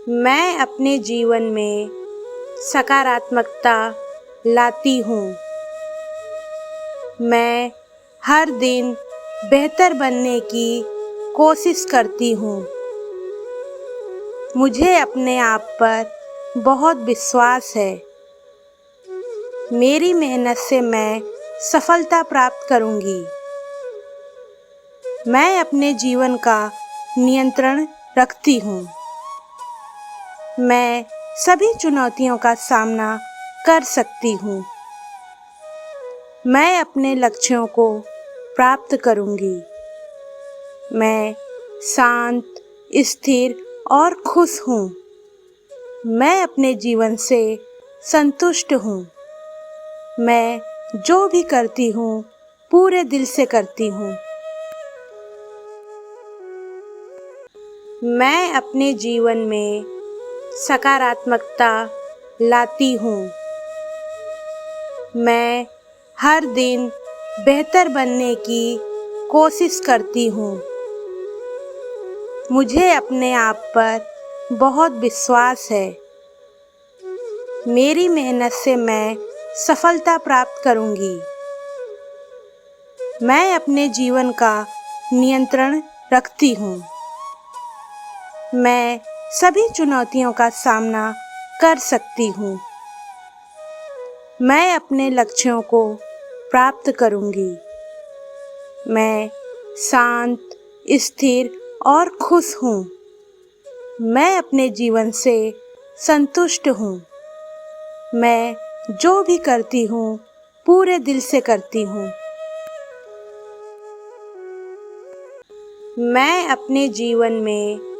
मैं अपने जीवन में सकारात्मकता लाती हूँ। मैं हर दिन बेहतर बनने की कोशिश करती हूँ। मुझे अपने आप पर बहुत विश्वास है। मेरी मेहनत से मैं सफलता प्राप्त करूँगी। मैं अपने जीवन का नियंत्रण रखती हूँ। मैं सभी चुनौतियों का सामना कर सकती हूँ। मैं अपने लक्ष्यों को प्राप्त करूँगी। मैं शांत, स्थिर और खुश हूँ। मैं अपने जीवन से संतुष्ट हूँ। मैं जो भी करती हूँ पूरे दिल से करती हूँ। मैं अपने जीवन में सकारात्मकता लाती हूँ। मैं हर दिन बेहतर बनने की कोशिश करती हूँ। मुझे अपने आप पर बहुत विश्वास है। मेरी मेहनत से मैं सफलता प्राप्त करूँगी। मैं अपने जीवन का नियंत्रण रखती हूँ। मैं सभी चुनौतियों का सामना कर सकती हूँ। मैं अपने लक्ष्यों को प्राप्त करूँगी। मैं शांत, स्थिर और खुश हूँ। मैं अपने जीवन से संतुष्ट हूँ। मैं जो भी करती हूँ पूरे दिल से करती हूँ। मैं अपने जीवन में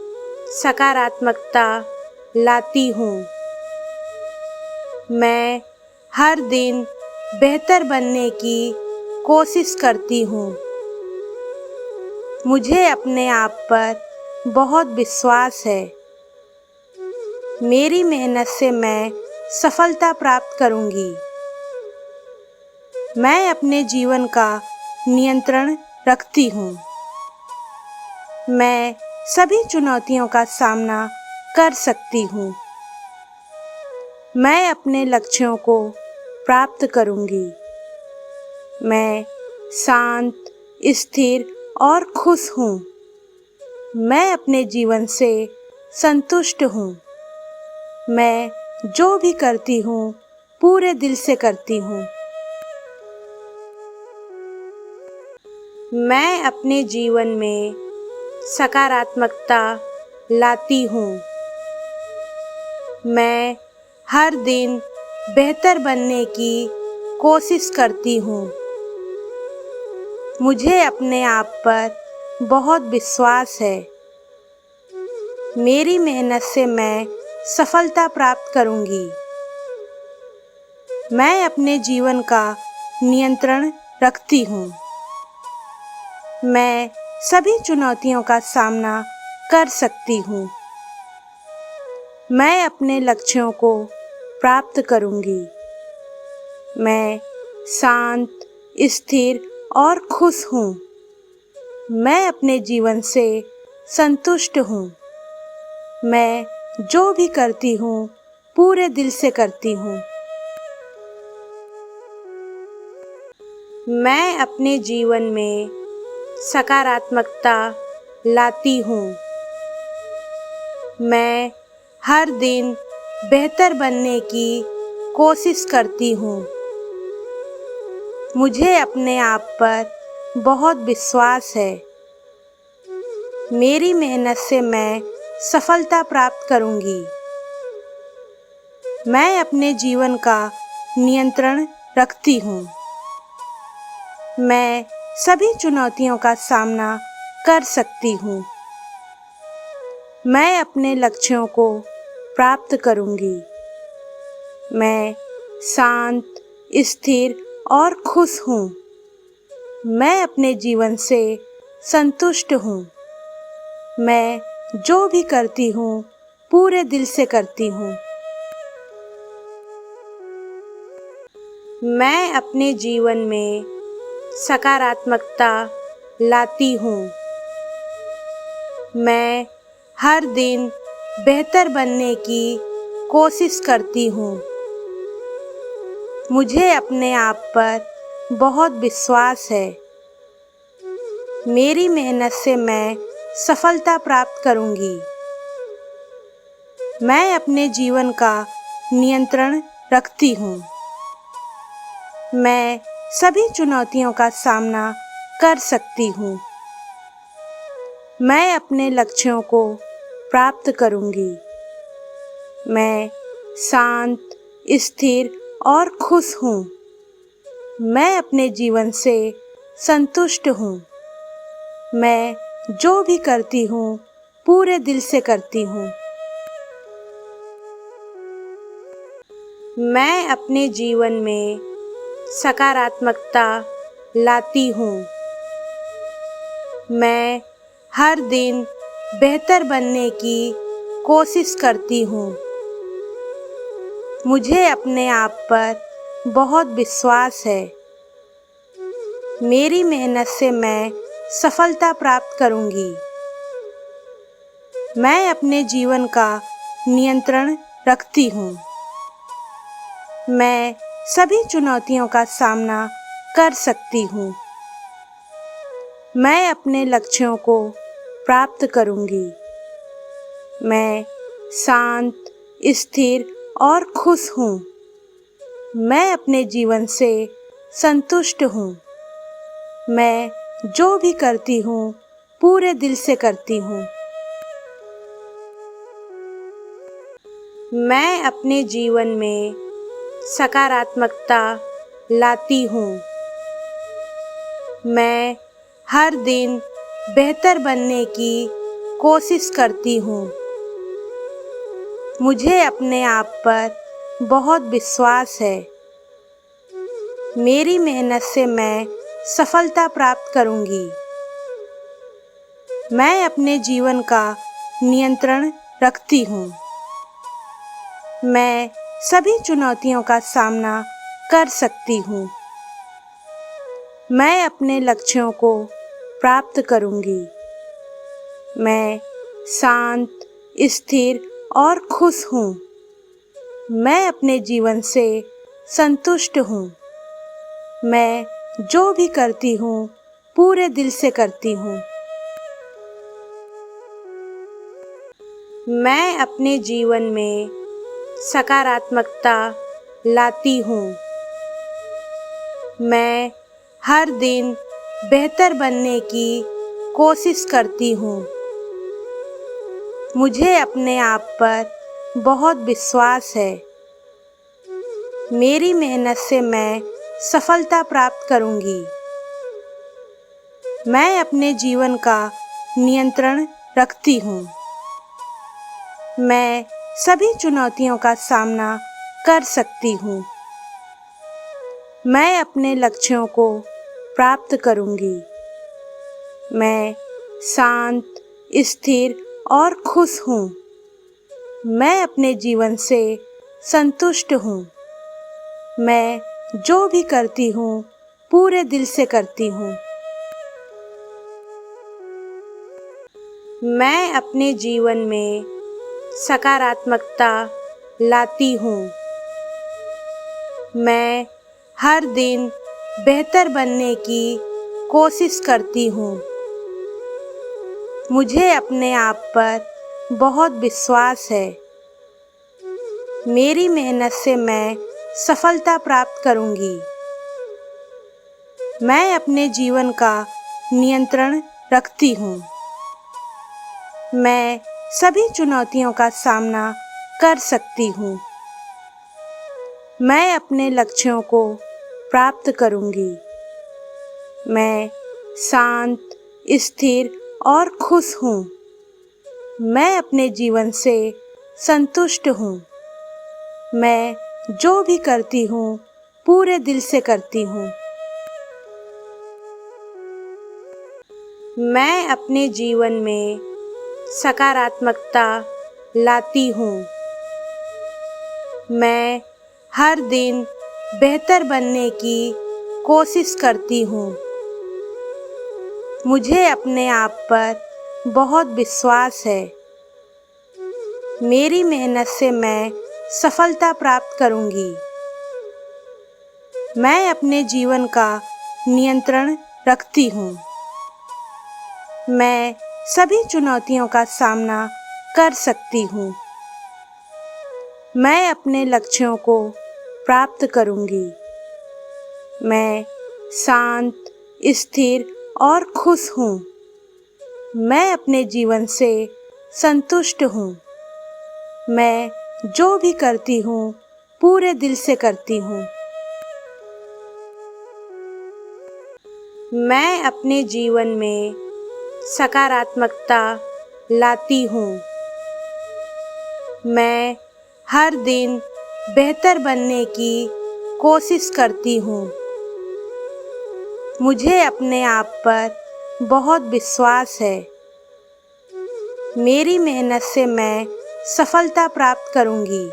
सकारात्मकता लाती हूँ। मैं हर दिन बेहतर बनने की कोशिश करती हूँ। मुझे अपने आप पर बहुत विश्वास है। मेरी मेहनत से मैं सफलता प्राप्त करूँगी। मैं अपने जीवन का नियंत्रण रखती हूँ। मैं सभी चुनौतियों का सामना कर सकती हूँ। मैं अपने लक्ष्यों को प्राप्त करूँगी। मैं शांत, स्थिर और खुश हूँ। मैं अपने जीवन से संतुष्ट हूँ। मैं जो भी करती हूँ पूरे दिल से करती हूँ। मैं अपने जीवन में सकारात्मकता लाती हूँ। मैं हर दिन बेहतर बनने की कोशिश करती हूँ। मुझे अपने आप पर बहुत विश्वास है। मेरी मेहनत से मैं सफलता प्राप्त करूँगी। मैं अपने जीवन का नियंत्रण रखती हूँ। मैं सभी चुनौतियों का सामना कर सकती हूँ। मैं अपने लक्ष्यों को प्राप्त करूँगी। मैं शांत, स्थिर और खुश हूँ। मैं अपने जीवन से संतुष्ट हूँ। मैं जो भी करती हूँ पूरे दिल से करती हूँ। मैं अपने जीवन में सकारात्मकता लाती हूँ। मैं हर दिन बेहतर बनने की कोशिश करती हूँ। मुझे अपने आप पर बहुत विश्वास है। मेरी मेहनत से मैं सफलता प्राप्त करूँगी। मैं अपने जीवन का नियंत्रण रखती हूँ। मैं सभी चुनौतियों का सामना कर सकती हूँ। मैं अपने लक्ष्यों को प्राप्त करूँगी। मैं शांत, स्थिर और खुश हूँ। मैं अपने जीवन से संतुष्ट हूँ। मैं जो भी करती हूँ पूरे दिल से करती हूँ। मैं अपने जीवन में सकारात्मकता लाती हूँ। मैं हर दिन बेहतर बनने की कोशिश करती हूँ। मुझे अपने आप पर बहुत विश्वास है। मेरी मेहनत से मैं सफलता प्राप्त करूँगी। मैं अपने जीवन का नियंत्रण रखती हूँ। मैं सभी चुनौतियों का सामना कर सकती हूँ। मैं अपने लक्ष्यों को प्राप्त करूँगी। मैं शांत, स्थिर और खुश हूँ। मैं अपने जीवन से संतुष्ट हूँ। मैं जो भी करती हूँ पूरे दिल से करती हूँ। मैं अपने जीवन में सकारात्मकता लाती हूँ। मैं हर दिन बेहतर बनने की कोशिश करती हूँ। मुझे अपने आप पर बहुत विश्वास है। मेरी मेहनत से मैं सफलता प्राप्त करूँगी। मैं अपने जीवन का नियंत्रण रखती हूँ। मैं सभी चुनौतियों का सामना कर सकती हूँ। मैं अपने लक्ष्यों को प्राप्त करूँगी। मैं शांत, स्थिर और खुश हूँ। मैं अपने जीवन से संतुष्ट हूँ। मैं जो भी करती हूँ पूरे दिल से करती हूँ। मैं अपने जीवन में सकारात्मकता लाती हूँ। मैं हर दिन बेहतर बनने की कोशिश करती हूँ। मुझे अपने आप पर बहुत विश्वास है। मेरी मेहनत से मैं सफलता प्राप्त करूँगी। मैं अपने जीवन का नियंत्रण रखती हूँ। मैं सभी चुनौतियों का सामना कर सकती हूँ। मैं अपने लक्ष्यों को प्राप्त करूँगी। मैं शांत, स्थिर और खुश हूँ। मैं अपने जीवन से संतुष्ट हूँ। मैं जो भी करती हूँ पूरे दिल से करती हूँ। मैं अपने जीवन में सकारात्मकता लाती हूँ। मैं हर दिन बेहतर बनने की कोशिश करती हूँ। मुझे अपने आप पर बहुत विश्वास है। मेरी मेहनत से मैं सफलता प्राप्त करूँगी। मैं अपने जीवन का नियंत्रण रखती हूँ। मैं सभी चुनौतियों का सामना कर सकती हूँ। मैं अपने लक्ष्यों को प्राप्त करूँगी। मैं शांत, स्थिर और खुश हूँ। मैं अपने जीवन से संतुष्ट हूँ। मैं जो भी करती हूँ पूरे दिल से करती हूँ। मैं अपने जीवन में सकारात्मकता लाती हूँ। मैं हर दिन बेहतर बनने की कोशिश करती हूँ। मुझे अपने आप पर बहुत विश्वास है। मेरी मेहनत से मैं सफलता प्राप्त करूँगी। मैं अपने जीवन का नियंत्रण रखती हूँ। मैं सभी चुनौतियों का सामना कर सकती हूँ। मैं अपने लक्ष्यों को प्राप्त करूँगी। मैं शांत, स्थिर और खुश हूँ। मैं अपने जीवन से संतुष्ट हूँ। मैं जो भी करती हूँ पूरे दिल से करती हूँ। मैं अपने जीवन में सकारात्मकता लाती हूँ। मैं हर दिन बेहतर बनने की कोशिश करती हूँ। मुझे अपने आप पर बहुत विश्वास है। मेरी मेहनत से मैं सफलता प्राप्त करूंगी। मैं अपने जीवन का नियंत्रण रखती हूँ। मैं सभी चुनौतियों का सामना कर सकती हूँ। मैं अपने लक्ष्यों को प्राप्त करूंगी। मैं शांत, स्थिर और खुश हूँ। मैं अपने जीवन से संतुष्ट हूँ। मैं जो भी करती हूँ पूरे दिल से करती हूँ। मैं अपने जीवन में सकारात्मकता लाती हूँ। मैं हर दिन बेहतर बनने की कोशिश करती हूँ। मुझे अपने आप पर बहुत विश्वास है। मेरी मेहनत से मैं सफलता प्राप्त करूंगी।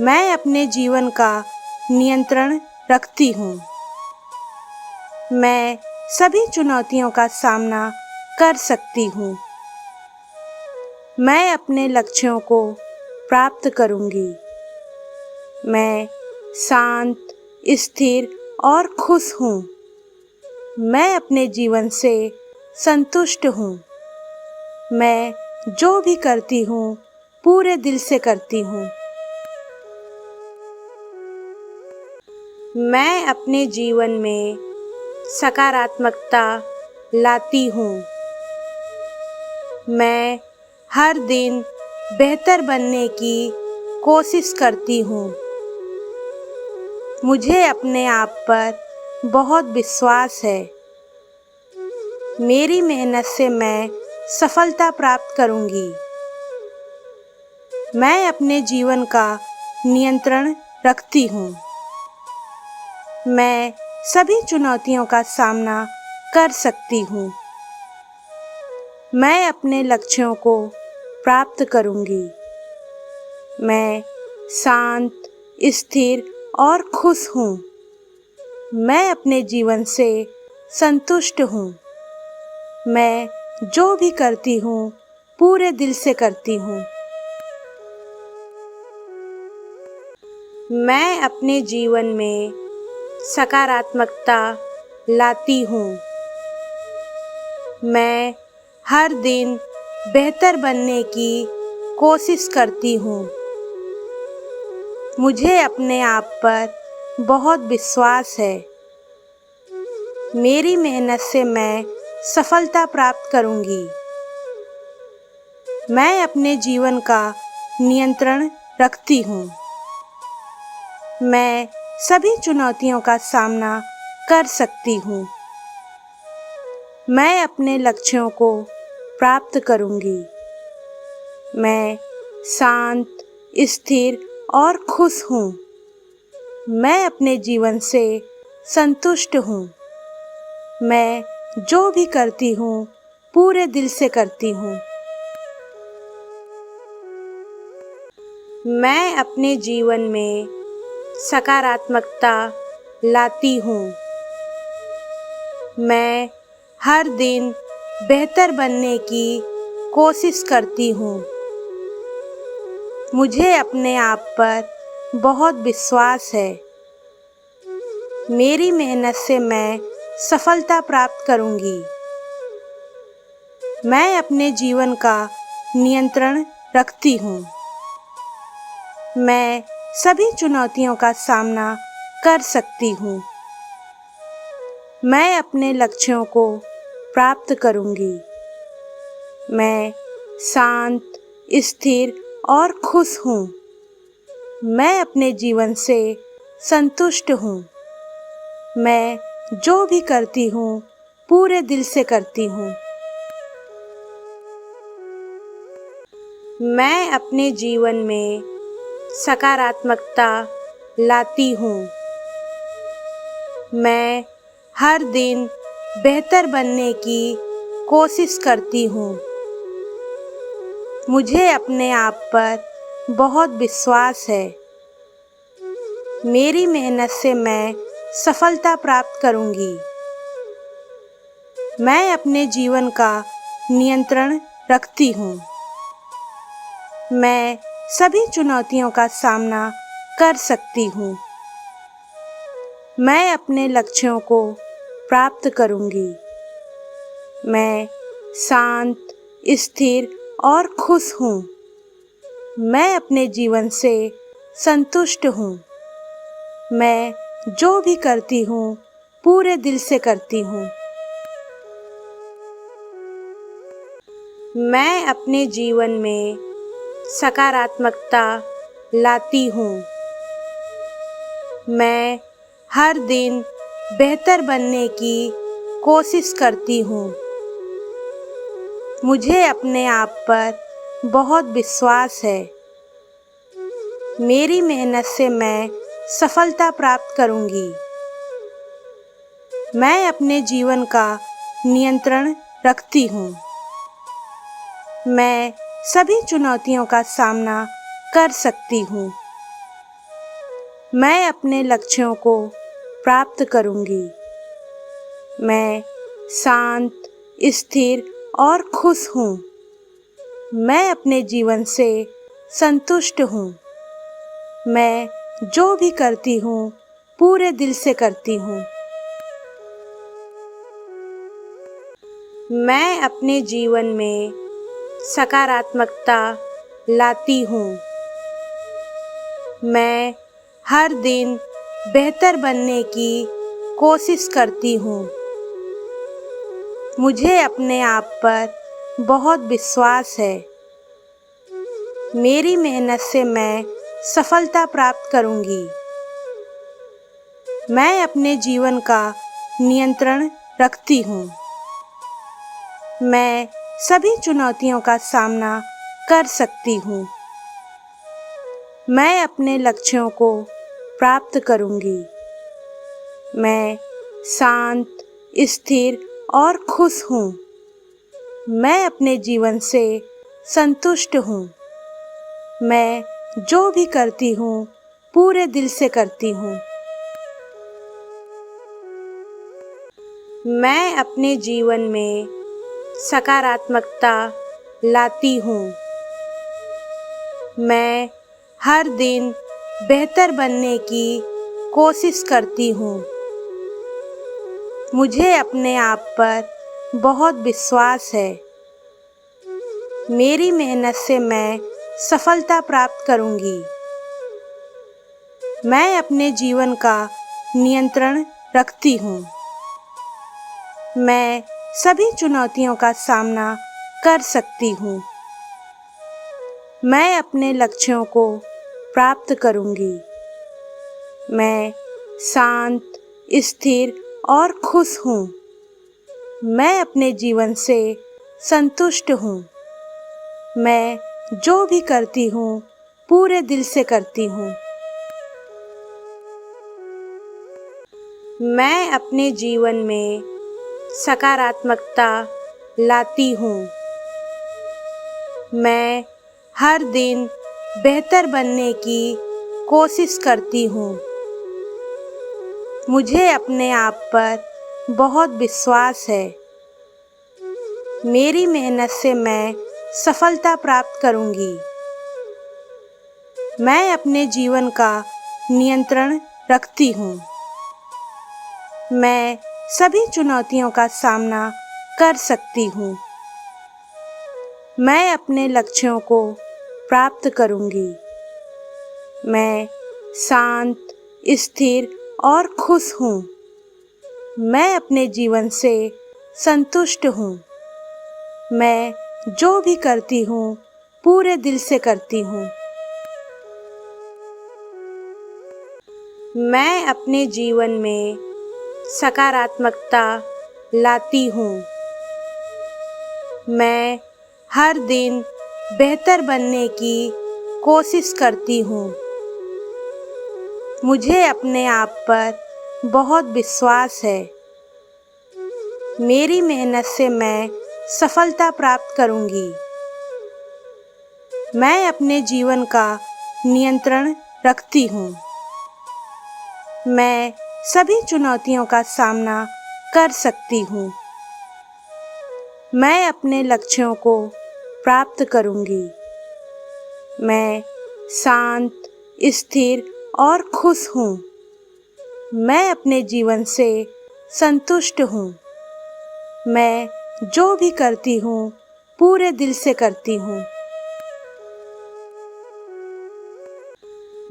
मैं अपने जीवन का नियंत्रण रखती हूँ। मैं सभी चुनौतियों का सामना कर सकती हूँ। मैं अपने लक्ष्यों को प्राप्त करूंगी। मैं शांत, स्थिर और खुश हूँ। मैं अपने जीवन से संतुष्ट हूँ। मैं जो भी करती हूँ पूरे दिल से करती हूँ। मैं अपने जीवन में सकारात्मकता लाती हूँ। मैं हर दिन बेहतर बनने की कोशिश करती हूँ। मुझे अपने आप पर बहुत विश्वास है। मेरी मेहनत से मैं सफलता प्राप्त करूंगी। मैं अपने जीवन का नियंत्रण रखती हूँ। मैं सभी चुनौतियों का सामना कर सकती हूँ। मैं अपने लक्ष्यों को प्राप्त करूंगी। मैं शांत, स्थिर और खुश हूँ। मैं अपने जीवन से संतुष्ट हूँ। मैं जो भी करती हूँ पूरे दिल से करती हूँ। मैं अपने जीवन में सकारात्मकता लाती हूँ। मैं हर दिन बेहतर बनने की कोशिश करती हूँ। मुझे अपने आप पर बहुत विश्वास है। मेरी मेहनत से मैं सफलता प्राप्त करूंगी। मैं अपने जीवन का नियंत्रण रखती हूँ। मैं सभी चुनौतियों का सामना कर सकती हूँ। मैं अपने लक्ष्यों को प्राप्त करूंगी। मैं शांत, स्थिर और खुश हूँ। मैं अपने जीवन से संतुष्ट हूँ। मैं जो भी करती हूँ पूरे दिल से करती हूँ। मैं अपने जीवन में सकारात्मकता लाती हूँ। मैं हर दिन बेहतर बनने की कोशिश करती हूँ। मुझे अपने आप पर बहुत विश्वास है। मेरी मेहनत से मैं सफलता प्राप्त करूंगी। मैं अपने जीवन का नियंत्रण रखती हूँ। मैं सभी चुनौतियों का सामना कर सकती हूँ। मैं अपने लक्ष्यों को प्राप्त करूंगी। मैं शांत, स्थिर और खुश हूँ। मैं अपने जीवन से संतुष्ट हूँ। मैं जो भी करती हूँ पूरे दिल से करती हूँ। मैं अपने जीवन में सकारात्मकता लाती हूँ। मैं हर दिन बेहतर बनने की कोशिश करती हूँ। मुझे अपने आप पर बहुत विश्वास है। मेरी मेहनत से मैं सफलता प्राप्त करूंगी। मैं अपने जीवन का नियंत्रण रखती हूँ। मैं सभी चुनौतियों का सामना कर सकती हूँ। मैं अपने लक्ष्यों को प्राप्त करूँगी। मैं शांत, स्थिर और खुश हूँ। मैं अपने जीवन से संतुष्ट हूँ। मैं जो भी करती हूँ पूरे दिल से करती हूँ। मैं अपने जीवन में सकारात्मकता लाती हूँ। मैं हर दिन बेहतर बनने की कोशिश करती हूँ। मुझे अपने आप पर बहुत विश्वास है। मेरी मेहनत से मैं सफलता प्राप्त करूँगी। मैं अपने जीवन का नियंत्रण रखती हूँ। मैं सभी चुनौतियों का सामना कर सकती हूँ। मैं अपने लक्ष्यों को प्राप्त करूँगी। मैं शांत, स्थिर और खुश हूँ। मैं अपने जीवन से संतुष्ट हूँ। मैं जो भी करती हूँ पूरे दिल से करती हूँ। मैं अपने जीवन में सकारात्मकता लाती हूँ। मैं हर दिन बेहतर बनने की कोशिश करती हूँ। मुझे अपने आप पर बहुत विश्वास है। मेरी मेहनत से मैं सफलता प्राप्त करूँगी। मैं अपने जीवन का नियंत्रण रखती हूँ। मैं सभी चुनौतियों का सामना कर सकती हूँ। मैं अपने लक्ष्यों को प्राप्त करूँगी। मैं शांत, स्थिर और खुश हूँ। मैं अपने जीवन से संतुष्ट हूँ। मैं जो भी करती हूँ पूरे दिल से करती हूँ। मैं अपने जीवन में सकारात्मकता लाती हूँ। मैं हर दिन बेहतर बनने की कोशिश करती हूँ। मुझे अपने आप पर बहुत विश्वास है। मेरी मेहनत से मैं सफलता प्राप्त करूँगी। मैं अपने जीवन का नियंत्रण रखती हूँ। मैं सभी चुनौतियों का सामना कर सकती हूँ। मैं अपने लक्ष्यों को प्राप्त करूँगी। मैं शांत, स्थिर और खुश हूँ। मैं अपने जीवन से संतुष्ट हूँ। मैं जो भी करती हूँ पूरे दिल से करती हूँ। मैं अपने जीवन में सकारात्मकता लाती हूँ। मैं हर दिन बेहतर बनने की कोशिश करती हूँ। मुझे अपने आप पर बहुत विश्वास है। मेरी मेहनत से मैं सफलता प्राप्त करूँगी। मैं अपने जीवन का नियंत्रण रखती हूँ। मैं सभी चुनौतियों का सामना कर सकती हूँ। मैं अपने लक्ष्यों को प्राप्त करूँगी। मैं शांत, स्थिर और खुश हूँ। मैं अपने जीवन से संतुष्ट हूँ। मैं जो भी करती हूँ पूरे दिल से करती हूँ। मैं अपने जीवन में सकारात्मकता लाती हूँ। मैं हर दिन बेहतर बनने की कोशिश करती हूँ। मुझे अपने आप पर बहुत विश्वास है। मेरी मेहनत से मैं सफलता प्राप्त करूँगी। मैं अपने जीवन का नियंत्रण रखती हूँ। मैं सभी चुनौतियों का सामना कर सकती हूँ। मैं अपने लक्ष्यों को प्राप्त करूँगी। मैं शांत, स्थिर और खुश हूँ। मैं अपने जीवन से संतुष्ट हूँ। मैं जो भी करती हूँ पूरे दिल से करती हूँ।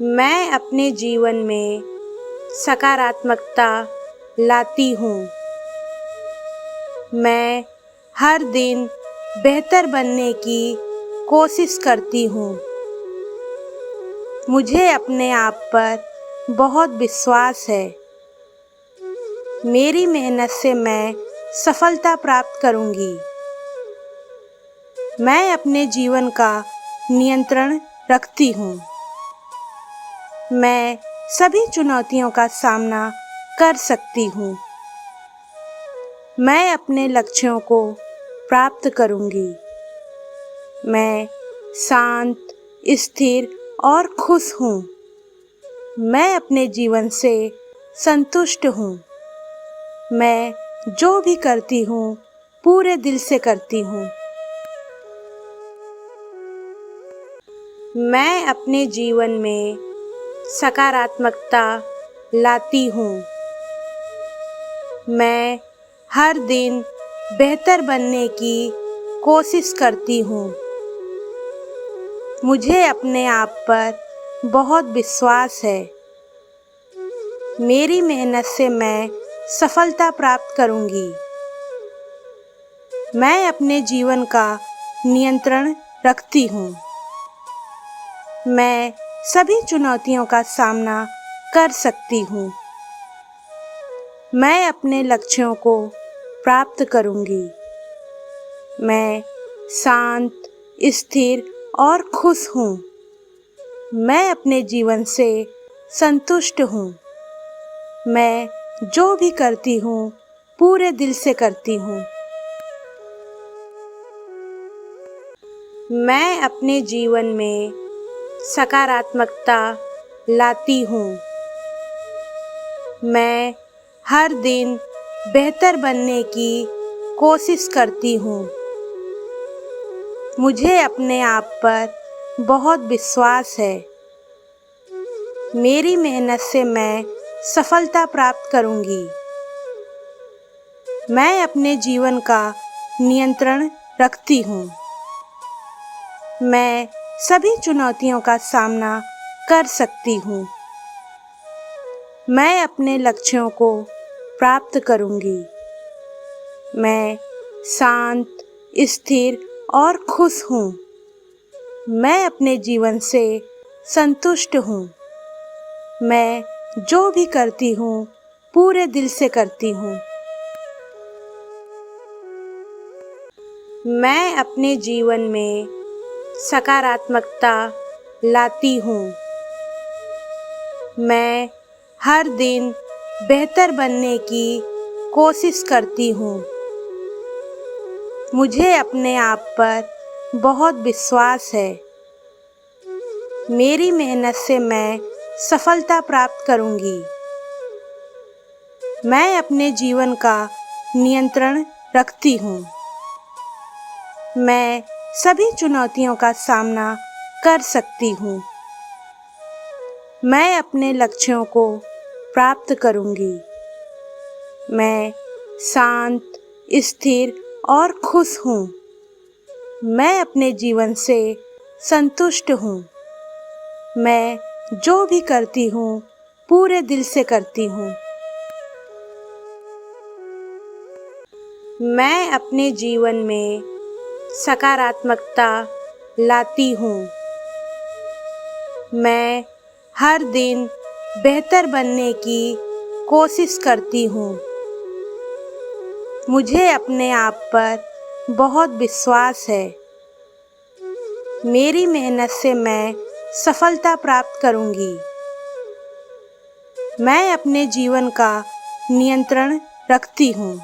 मैं अपने जीवन में सकारात्मकता लाती हूँ। मैं हर दिन बेहतर बनने की कोशिश करती हूँ। मुझे अपने आप पर बहुत विश्वास है। मेरी मेहनत से मैं सफलता प्राप्त करूँगी। मैं अपने जीवन का नियंत्रण रखती हूँ। मैं सभी चुनौतियों का सामना कर सकती हूँ। मैं अपने लक्ष्यों को प्राप्त करूँगी। मैं शांत, स्थिर और खुश हूँ। मैं अपने जीवन से संतुष्ट हूँ। मैं जो भी करती हूँ पूरे दिल से करती हूँ। मैं अपने जीवन में सकारात्मकता लाती हूँ। मैं हर दिन बेहतर बनने की कोशिश करती हूँ। मुझे अपने आप पर बहुत विश्वास है। मेरी मेहनत से मैं सफलता प्राप्त करूँगी। मैं अपने जीवन का नियंत्रण रखती हूँ। मैं सभी चुनौतियों का सामना कर सकती हूँ। मैं अपने लक्ष्यों को प्राप्त करूँगी। मैं शांत, स्थिर और खुश हूँ। मैं अपने जीवन से संतुष्ट हूँ। मैं जो भी करती हूँ पूरे दिल से करती हूँ। मैं अपने जीवन में सकारात्मकता लाती हूँ। मैं हर दिन बेहतर बनने की कोशिश करती हूँ। मुझे अपने आप पर बहुत विश्वास है। मेरी मेहनत से मैं सफलता प्राप्त करूँगी। मैं अपने जीवन का नियंत्रण रखती हूँ। मैं सभी चुनौतियों का सामना कर सकती हूँ। मैं अपने लक्ष्यों को प्राप्त करूँगी। मैं शांत, स्थिर और खुश हूँ। मैं अपने जीवन से संतुष्ट हूँ। मैं जो भी करती हूँ पूरे दिल से करती हूँ। मैं अपने जीवन में सकारात्मकता लाती हूँ। मैं हर दिन बेहतर बनने की कोशिश करती हूँ। मुझे अपने आप पर बहुत विश्वास है। मेरी मेहनत से मैं सफलता प्राप्त करूँगी। मैं अपने जीवन का नियंत्रण रखती हूँ। मैं सभी चुनौतियों का सामना कर सकती हूँ। मैं अपने लक्ष्यों को प्राप्त करूँगी। मैं शांत, स्थिर और खुश हूँ। मैं अपने जीवन से संतुष्ट हूँ। मैं जो भी करती हूँ पूरे दिल से करती हूँ। मैं अपने जीवन में सकारात्मकता लाती हूँ। मैं हर दिन बेहतर बनने की कोशिश करती हूँ। मुझे अपने आप पर बहुत विश्वास है। मेरी मेहनत से मैं सफलता प्राप्त करूँगी। मैं अपने जीवन का नियंत्रण रखती हूँ।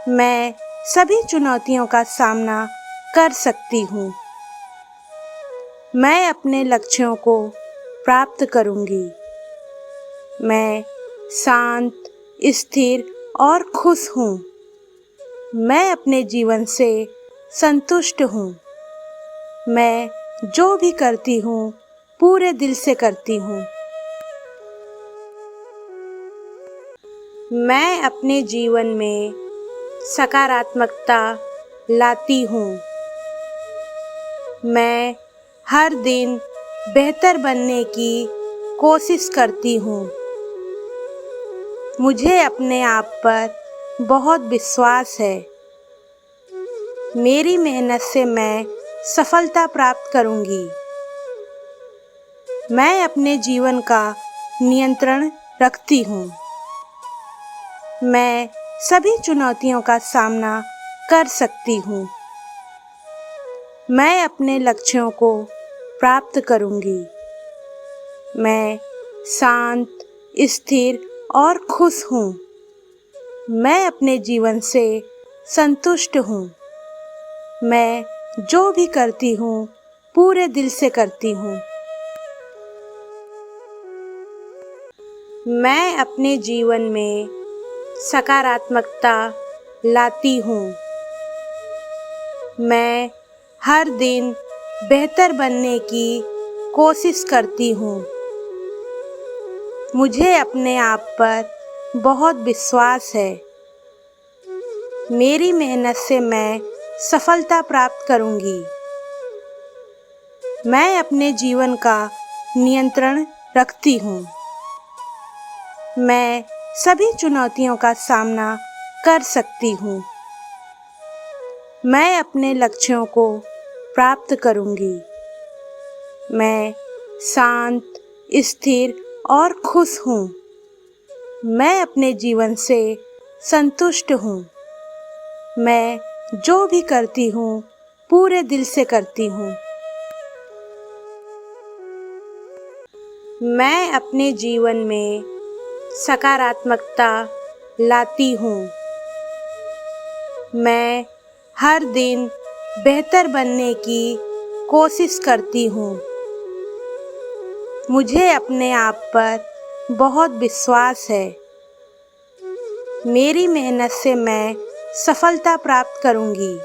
मैं सभी चुनौतियों का सामना कर सकती हूँ। मैं अपने लक्ष्यों को प्राप्त करूँगी। मैं शांत, स्थिर और खुश हूँ। मैं अपने जीवन से संतुष्ट हूँ। मैं जो भी करती हूँ पूरे दिल से करती हूँ। मैं अपने जीवन में सकारात्मकता लाती हूँ। मैं हर दिन बेहतर बनने की कोशिश करती हूँ। मुझे अपने आप पर बहुत विश्वास है। मेरी मेहनत से मैं सफलता प्राप्त करूँगी। मैं अपने जीवन का नियंत्रण रखती हूँ। मैं सभी चुनौतियों का सामना कर सकती हूँ। मैं अपने लक्ष्यों को प्राप्त करूँगी। मैं शांत, स्थिर और खुश हूँ। मैं अपने जीवन से संतुष्ट हूँ। मैं जो भी करती हूँ पूरे दिल से करती हूँ। मैं अपने जीवन में सकारात्मकता लाती हूँ। मैं हर दिन बेहतर बनने की कोशिश करती हूँ। मुझे अपने आप पर बहुत विश्वास है। मेरी मेहनत से मैं सफलता प्राप्त करूँगी। मैं अपने जीवन का नियंत्रण रखती हूँ। मैं सभी चुनौतियों का सामना कर सकती हूँ। मैं अपने लक्ष्यों को प्राप्त करूँगी। मैं शांत, स्थिर और खुश हूँ। मैं अपने जीवन से संतुष्ट हूँ। मैं जो भी करती हूँ पूरे दिल से करती हूँ। मैं अपने जीवन में सकारात्मकता लाती हूँ। मैं हर दिन बेहतर बनने की कोशिश करती हूँ। मुझे अपने आप पर बहुत विश्वास है। मेरी मेहनत से मैं सफलता प्राप्त करूँगी।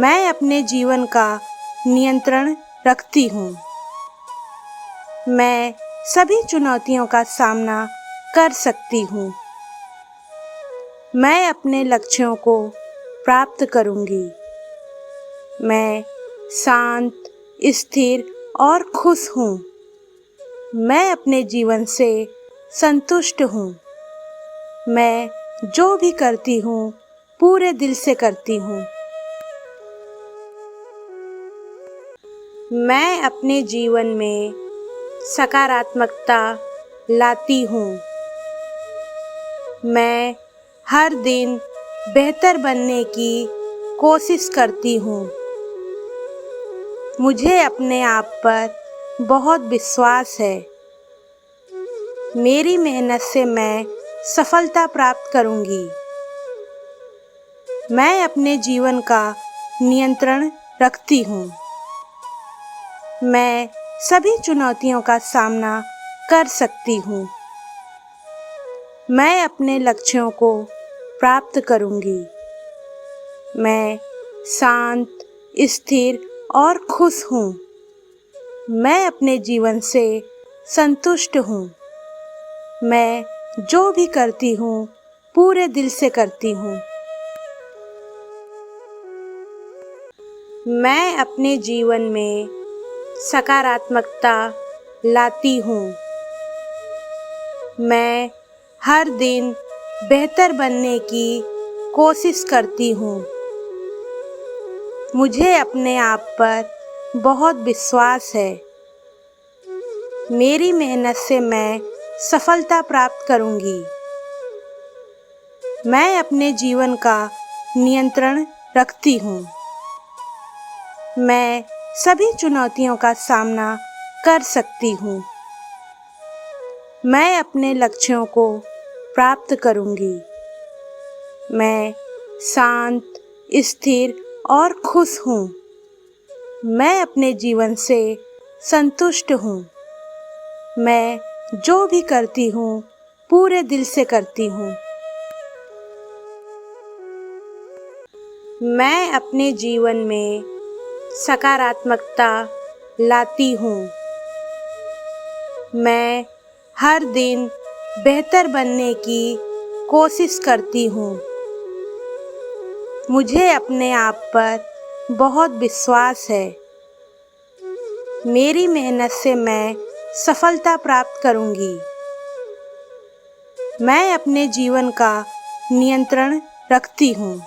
मैं अपने जीवन का नियंत्रण रखती हूँ। मैं सभी चुनौतियों का सामना कर सकती हूँ। मैं अपने लक्ष्यों को प्राप्त करूँगी। मैं शांत, स्थिर और खुश हूँ। मैं अपने जीवन से संतुष्ट हूँ। मैं जो भी करती हूँ पूरे दिल से करती हूँ। मैं अपने जीवन में सकारात्मकता लाती हूँ। मैं हर दिन बेहतर बनने की कोशिश करती हूँ। मुझे अपने आप पर बहुत विश्वास है। मेरी मेहनत से मैं सफलता प्राप्त करूँगी। मैं अपने जीवन का नियंत्रण रखती हूँ। मैं सभी चुनौतियों का सामना कर सकती हूँ। मैं अपने लक्ष्यों को प्राप्त करूँगी। मैं शांत, स्थिर और खुश हूँ। मैं अपने जीवन से संतुष्ट हूँ। मैं जो भी करती हूँ पूरे दिल से करती हूँ। मैं अपने जीवन में सकारात्मकता लाती हूँ। मैं हर दिन बेहतर बनने की कोशिश करती हूँ। मुझे अपने आप पर बहुत विश्वास है। मेरी मेहनत से मैं सफलता प्राप्त करूँगी। मैं अपने जीवन का नियंत्रण रखती हूँ। मैं सभी चुनौतियों का सामना कर सकती हूँ। मैं अपने लक्ष्यों को प्राप्त करूँगी। मैं शांत, स्थिर और खुश हूँ। मैं अपने जीवन से संतुष्ट हूँ। मैं जो भी करती हूँ पूरे दिल से करती हूँ। मैं अपने जीवन में सकारात्मकता लाती हूँ। मैं हर दिन बेहतर बनने की कोशिश करती हूँ। मुझे अपने आप पर बहुत विश्वास है। मेरी मेहनत से मैं सफलता प्राप्त करूँगी। मैं अपने जीवन का नियंत्रण रखती हूँ।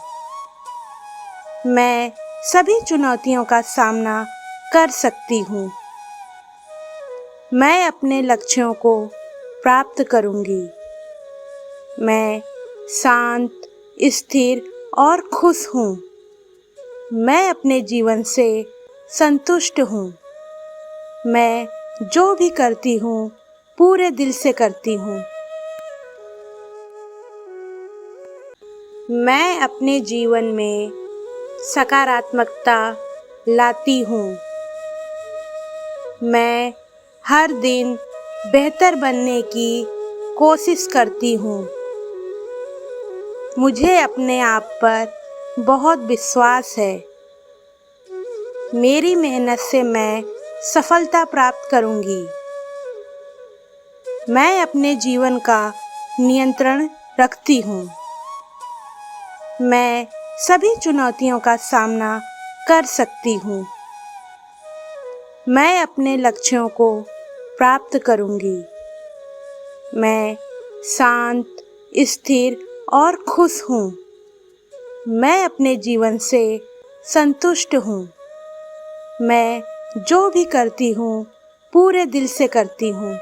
मैं सभी चुनौतियों का सामना कर सकती हूँ। मैं अपने लक्ष्यों को प्राप्त करूँगी। मैं शांत, स्थिर और खुश हूँ। मैं अपने जीवन से संतुष्ट हूँ। मैं जो भी करती हूँ पूरे दिल से करती हूँ। मैं अपने जीवन में सकारात्मकता लाती हूँ। मैं हर दिन बेहतर बनने की कोशिश करती हूँ। मुझे अपने आप पर बहुत विश्वास है। मेरी मेहनत से मैं सफलता प्राप्त करूँगी। मैं अपने जीवन का नियंत्रण रखती हूँ। मैं सभी चुनौतियों का सामना कर सकती हूँ। मैं अपने लक्ष्यों को प्राप्त करूँगी। मैं शांत, स्थिर और खुश हूँ। मैं अपने जीवन से संतुष्ट हूँ। मैं जो भी करती हूँ पूरे दिल से करती हूँ।